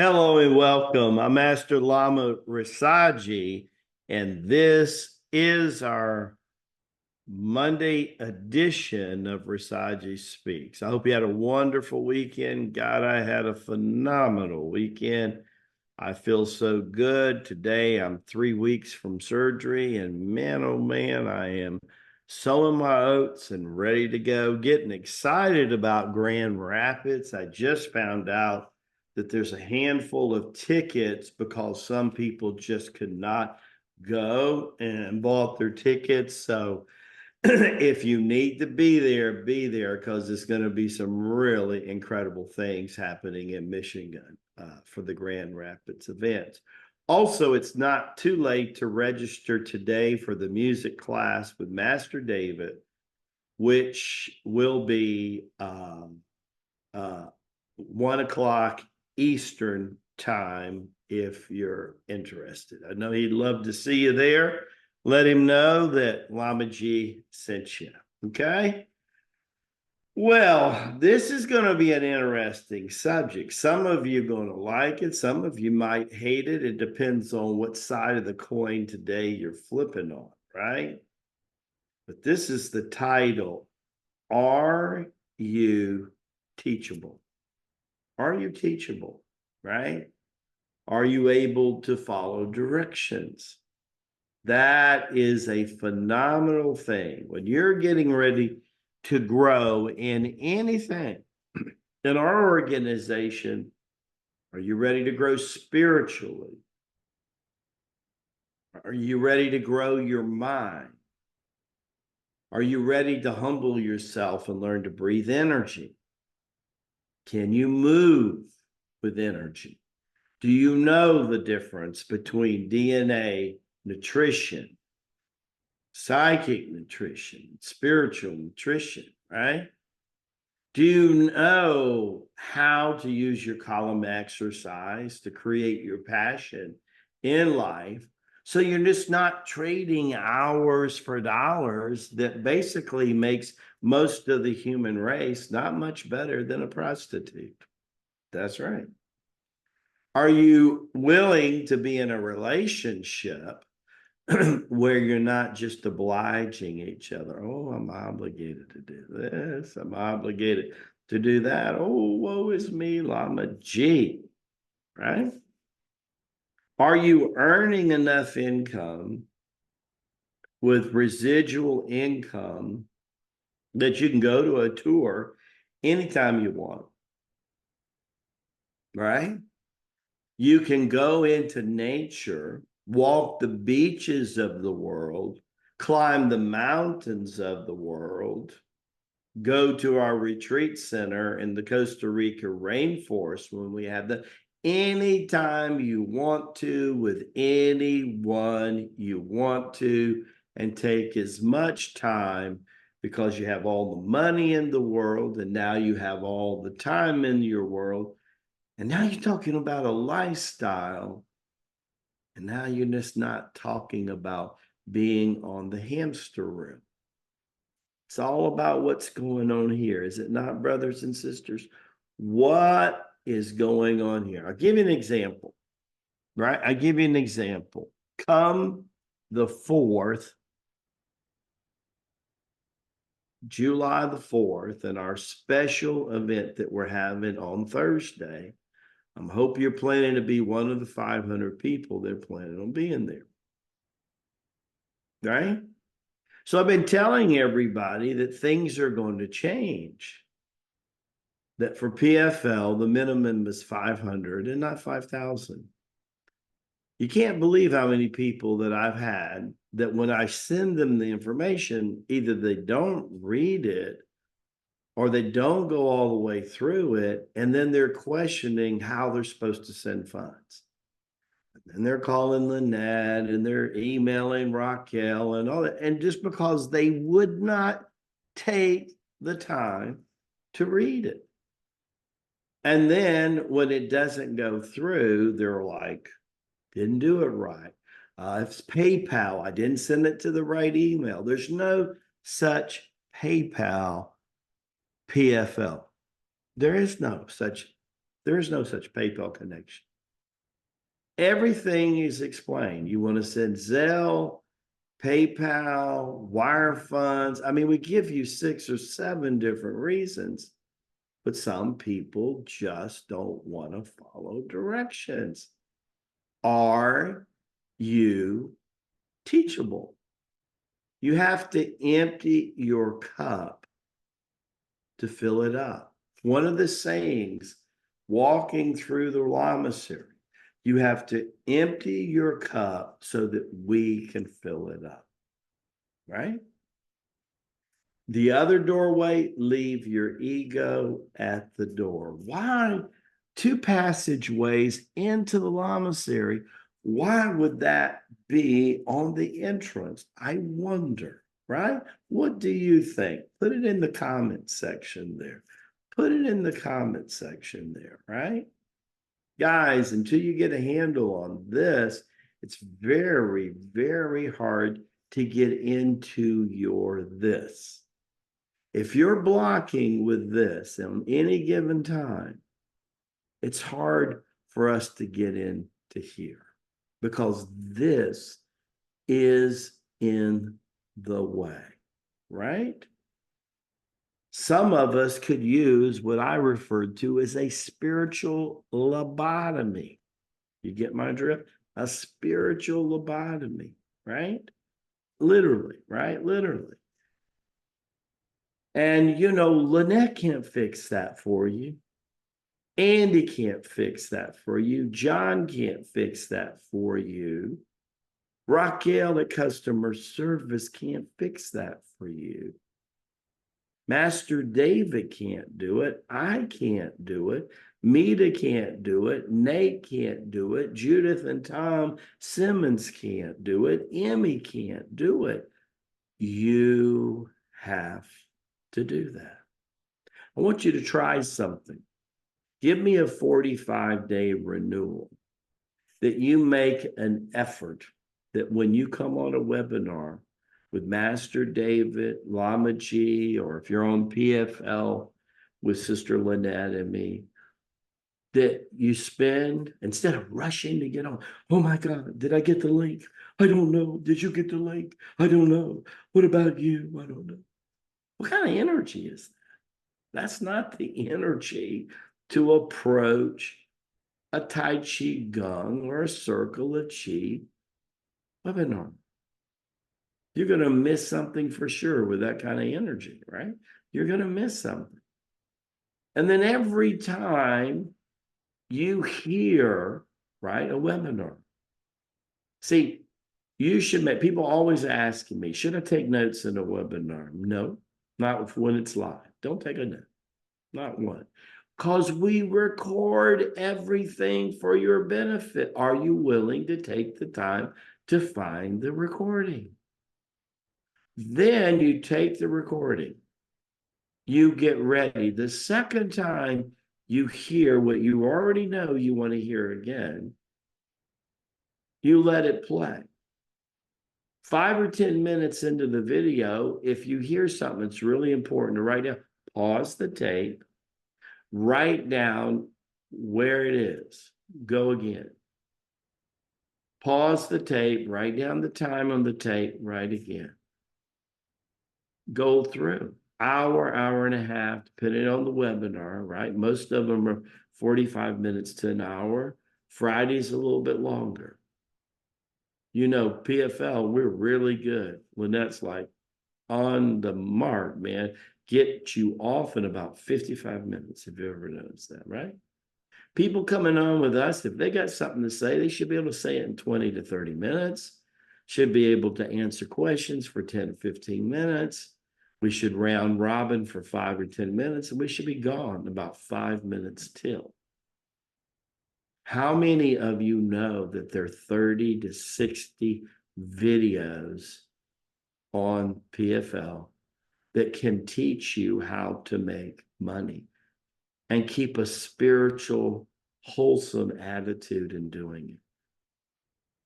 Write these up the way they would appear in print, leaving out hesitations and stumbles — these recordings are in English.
Hello and welcome. I'm Master Lama Rasaji, and this is our Monday edition of Rasaji Speaks. I hope you had a wonderful weekend. God, I had a phenomenal weekend. I feel so good. Today, I'm 3 weeks from surgery, and man, oh man, I am sowing my oats and ready to go. Getting excited about Grand Rapids. I just found out that there's a handful of tickets because some people just could not go and bought their tickets. So if you need to be there because there's going to be some really incredible things happening in Michigan for the Grand Rapids event. Also, it's not too late to register today for the music class with Master David, which will be 1 o'clock Eastern time if you're interested. I know he'd love to see you there. Let him know that Lama G sent you. Okay. Well, this is going to be an interesting subject. Some of you are going to like it. Some of you might hate it. It depends on what side of the coin today you're flipping on, right? But this is the title. Are you teachable? Are you teachable, right? Are you able to follow directions? That is a phenomenal thing. When you're getting ready to grow in anything in our organization, are you ready to grow spiritually? Are you ready to grow your mind? Are you ready to humble yourself and learn to breathe energy? Can you move with energy? Do you know the difference between DNA, nutrition, psychic nutrition, spiritual nutrition, right? Do you know how to use your column exercise to create your passion in life? So you're just not trading hours for dollars that basically makes most of the human race not much better than a prostitute. That's right. Are you willing to be in a relationship where you're not just obliging each other? Oh, I'm obligated to do this. I'm obligated to do that. Oh, woe is me, Lama G, right? Are you earning enough income with residual income that you can go to a tour anytime you want, right? You can go into nature, walk the beaches of the world, climb the mountains of the world, go to our retreat center in the Costa Rica rainforest when we have that anytime you want to, with anyone you want to, and take as much time because you have all the money in the world and now you have all the time in your world. And now you're talking about a lifestyle. And now you're just not talking about being on the hamster wheel. It's all about what's going on here, is it not, brothers and sisters? What is going on here? I'll give you an example, right? I give you an example. Come the 4th, July the 4th, and our special event that we're having on Thursday. I hope you're planning to be one of the 500 people that are planning on being there, right? So I've been telling everybody that things are going to change. That for PFL, the minimum is 500 and not 5,000. You can't believe how many people that I've had that when I send them the information, either they don't read it or they don't go all the way through it, and then they're questioning how they're supposed to send funds. And they're calling Lynette and they're emailing Raquel and all that. And just because they would not take the time to read it. And then when it doesn't go through, they're like, didn't do it right. It's PayPal. I didn't send it to the right email. There's no such PayPal PFL. There is no such PayPal connection. Everything is explained. You want to send Zelle, PayPal, wire funds. I mean, we give you 6 or 7 different reasons, but some people just don't want to follow directions. Are you teachable? You have to empty your cup to fill it up. One of the sayings, walking through the lamasery, you have to empty your cup so that we can fill it up, right? The other doorway, leave your ego at the door. Why 2 passageways into the lamasery? Why would that be on the entrance? I wonder, right? What do you think? Put it in the comment section there. Put it in the comment section there, right? Guys, until you get a handle on this, it's very, very hard to get into your this. If you're blocking with this on any given time, it's hard for us to get into here because this is in the way, right? Some of us could use what I referred to as a spiritual lobotomy. You get my drift? A spiritual lobotomy, right? Literally, right? Literally. And, Lynette can't fix that for you. Andy can't fix that for you. John can't fix that for you. Raquel at customer service can't fix that for you. Master David can't do it. I can't do it. Mita can't do it. Nate can't do it. Judith and Tom Simmons can't do it. Emmy can't do it. You have to do that. I want you to try something. Give me a 45-day renewal that you make an effort that when you come on a webinar with Master David, Lama G, or if you're on PFL with Sister Lynette and me, that you spend, instead of rushing to get on, oh my God, did I get the link? I don't know. Did you get the link? I don't know. What about you? I don't know. What kind of energy is that? That's not the energy to approach a Tai Chi Gong or a Circle of Chi webinar. You're going to miss something for sure with that kind of energy, right? You're going to miss something. And then every time you hear, right, a webinar. See, you should make, people always asking me, should I take notes in a webinar? No, not when it's live. Don't take a note, not one. Because we record everything for your benefit. Are you willing to take the time to find the recording? Then you take the recording. You get ready. The second time you hear what you already know you want to hear again, you let it play. 5 or 10 minutes into the video, if you hear something that's really important to write down, pause the tape, write down where it is. Go again. Pause the tape, write down the time on the tape, write again. Go through. Hour and a half, depending on the webinar, right? Most of them are 45 minutes to an hour. Friday's a little bit longer. PFL, we're really good. Lynette's like, on the mark, man. Get you off in about 55 minutes, if you ever noticed that, right? People coming on with us, if they got something to say, they should be able to say it in 20 to 30 minutes, should be able to answer questions for 10 to 15 minutes. We should round robin for 5 or 10 minutes, and we should be gone about 5 minutes till. How many of you know that there are 30 to 60 videos on PFL that can teach you how to make money and keep a spiritual, wholesome attitude in doing it?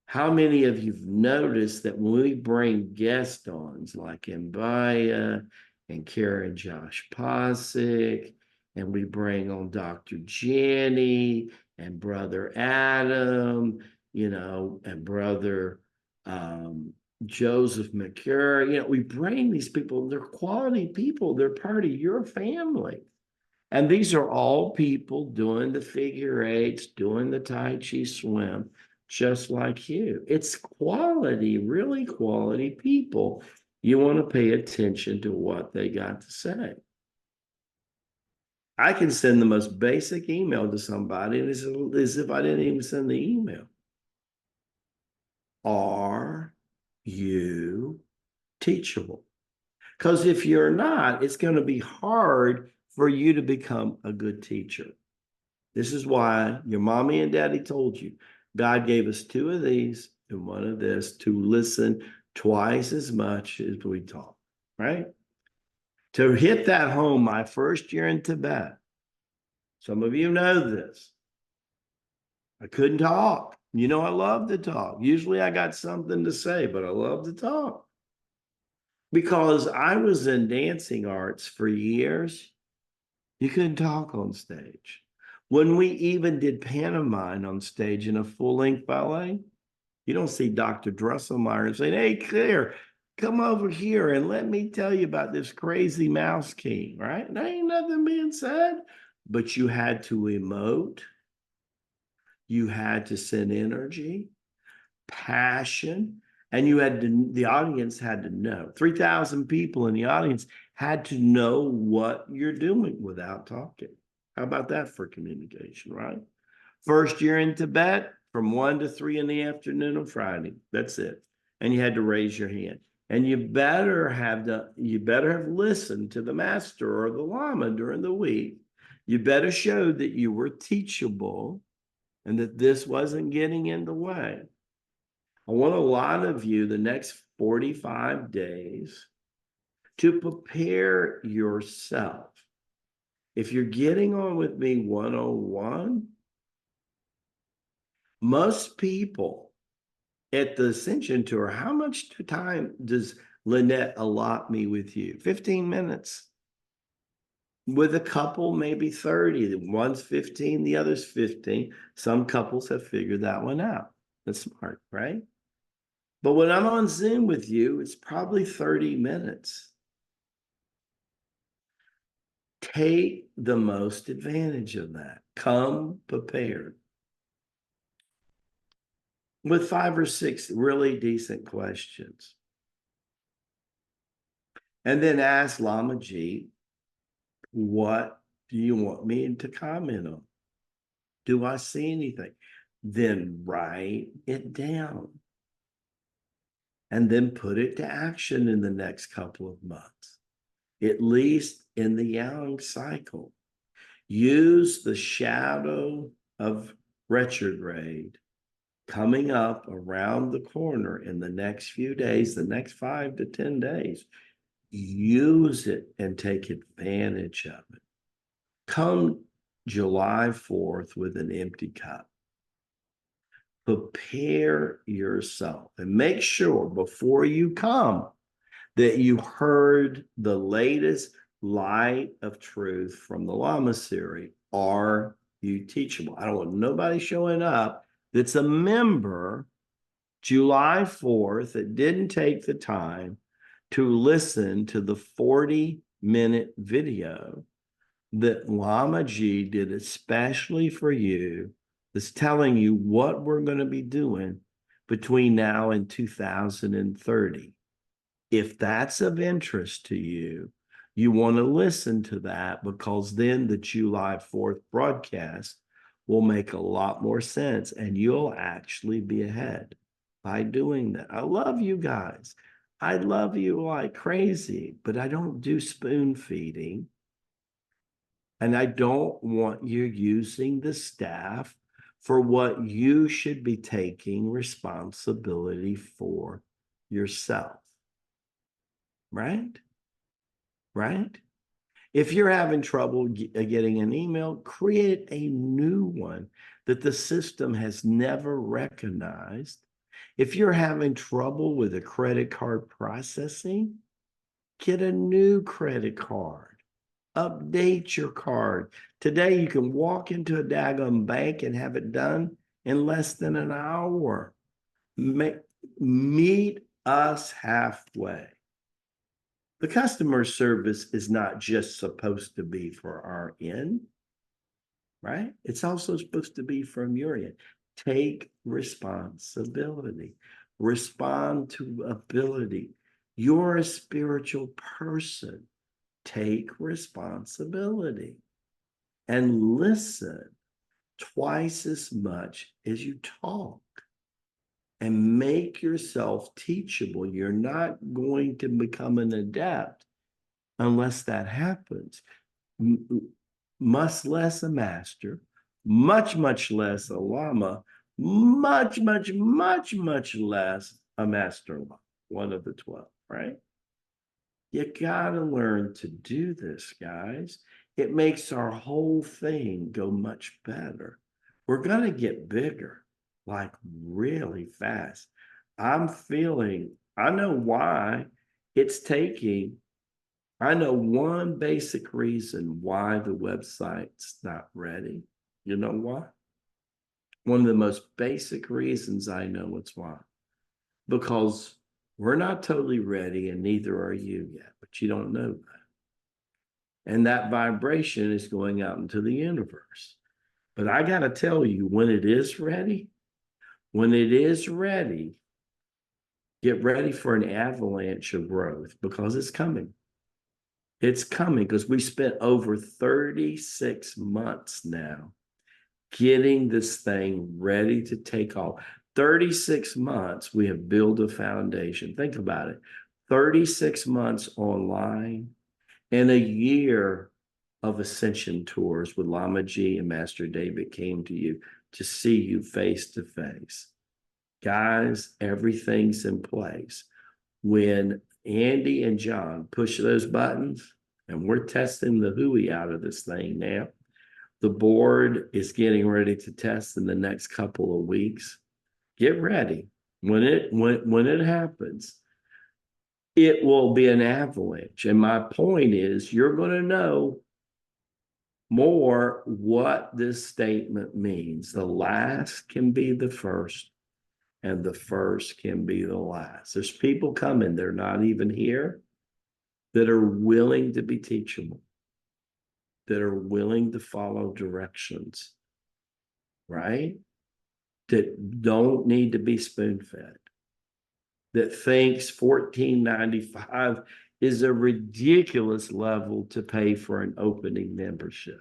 How many of you've noticed that when we bring guest-ons like Mbaya and Karen Josh Posick, and we bring on Dr. Jenny and Brother Adam and brother Joseph McCure. We bring these people, they're quality people, they're part of your family. And these are all people doing the figure eights, doing the Tai Chi swim, just like you. It's quality, really quality people. You want to pay attention to what they got to say. I can send the most basic email to somebody, and it's as if I didn't even send the email. Are you teachable? Because if you're not, it's going to be hard for you to become a good teacher. This is why your mommy and daddy told you God gave us two of these and one of this to listen twice as much as we talk, right? To hit that home, my first year in Tibet, some of you know this. I couldn't talk. I love to talk. Usually I got something to say, but I love to talk. Because I was in dancing arts for years, you couldn't talk on stage. When we even did pantomime on stage in a full-length ballet, you don't see Dr. Dresselmeyer saying, "Hey, Claire, come over here and let me tell you about this crazy mouse king," right? There ain't nothing being said, but you had to emote. You had to send energy, passion, and the audience had to know. 3,000 people in the audience had to know what you're doing without talking. How about that for communication, right? First year in Tibet, from 1 to 3 in the afternoon on Friday. That's it. And you had to raise your hand. And you better have listened to the master or the lama during the week. You better show that you were teachable and that this wasn't getting in the way. I want a lot of you the next 45 days to prepare yourself. If you're getting on with me 101, most people at the Ascension Tour, how much time does Lynette allot me with you? 15 minutes. With a couple, maybe 30. One's 15, the other's 15. Some couples have figured that one out. That's smart, right? But when I'm on Zoom with you, it's probably 30 minutes. Take the most advantage of that. Come prepared with 5 or 6 really decent questions. And then ask Lama Ji, what do you want me to comment on? Do I see anything? Then write it down. And then put it to action in the next couple of months, at least in the yang cycle. Use the shadow of retrograde coming up around the corner in the next few days, the next 5 to 10 days. Use it and take advantage of it. Come July 4th with an empty cup. Prepare yourself and make sure before you come that you heard the latest light of truth from the Lama series. Are you teachable? I don't want nobody showing up that's a member July 4th that didn't take the time to listen to the 40-minute video that Lama Ji did especially for you, that's telling you what we're going to be doing between now and 2030. If that's of interest to you, you want to listen to that, because then the July 4th broadcast will make a lot more sense and you'll actually be ahead by doing that. I love you guys. I love you like crazy, but I don't do spoon feeding. And I don't want you using the staff for what you should be taking responsibility for yourself. Right? Right? If you're having trouble getting an email, create a new one that the system has never recognized. If you're having trouble with a credit card processing, get a new credit card. Update your card. Today, you can walk into a daggone bank and have it done in less than an hour. Meet us halfway. The customer service is not just supposed to be for our end, right? It's also supposed to be from your end. Take responsibility. Respond to ability. You're a spiritual person. Take responsibility and listen twice as much as you talk and make yourself teachable. You're not going to become an adept unless that happens. Much less a master, much less a lama, much less a master lama, one of the 12, right? You got to learn to do this, guys. It makes our whole thing go much better. We're going to get bigger, like really fast. I know why it's taking, I know one basic reason why the website's not ready. You know why? One of the most basic reasons I know it's why. Because we're not totally ready and neither are you yet, but you don't know that. And that vibration is going out into the universe. But I got to tell you, when it is ready, get ready for an avalanche of growth because it's coming. It's coming because we spent over 36 months now getting this thing ready to take off. 36 months, we have built a foundation. Think about it. 36 months online and a year of ascension tours with Lama G and Master David came to you to see you face to face. Guys, everything's in place. When Andy and John push those buttons, and we're testing the hooey out of this thing now, the board is getting ready to test in the next couple of weeks. Get ready. When it happens, it will be an avalanche. And my point is, you're going to know more what this statement means. The last can be the first, and the first can be the last. There's people coming, they're not even here, that are willing to be teachable, that are willing to follow directions, right? That don't need to be spoon-fed, that thinks $14.95 is a ridiculous level to pay for an opening membership,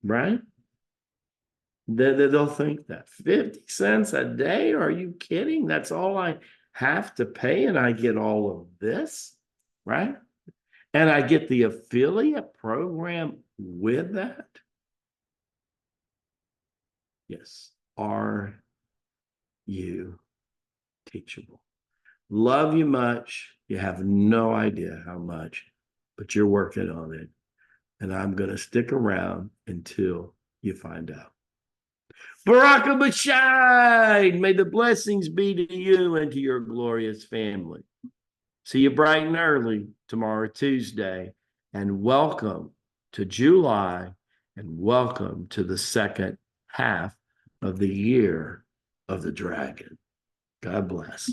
right? They'll think that 50 cents a day. Are you kidding? That's all I have to pay, and I get all of this, right? And I get the affiliate program with that. Yes. Are you teachable? Love you much. You have no idea how much, but you're working on it. And I'm going to stick around until you find out. Baraka Bashai, may the blessings be to you and to your glorious family. See you bright and early tomorrow, Tuesday. And welcome to July and welcome to the second half of the year of the dragon. God bless.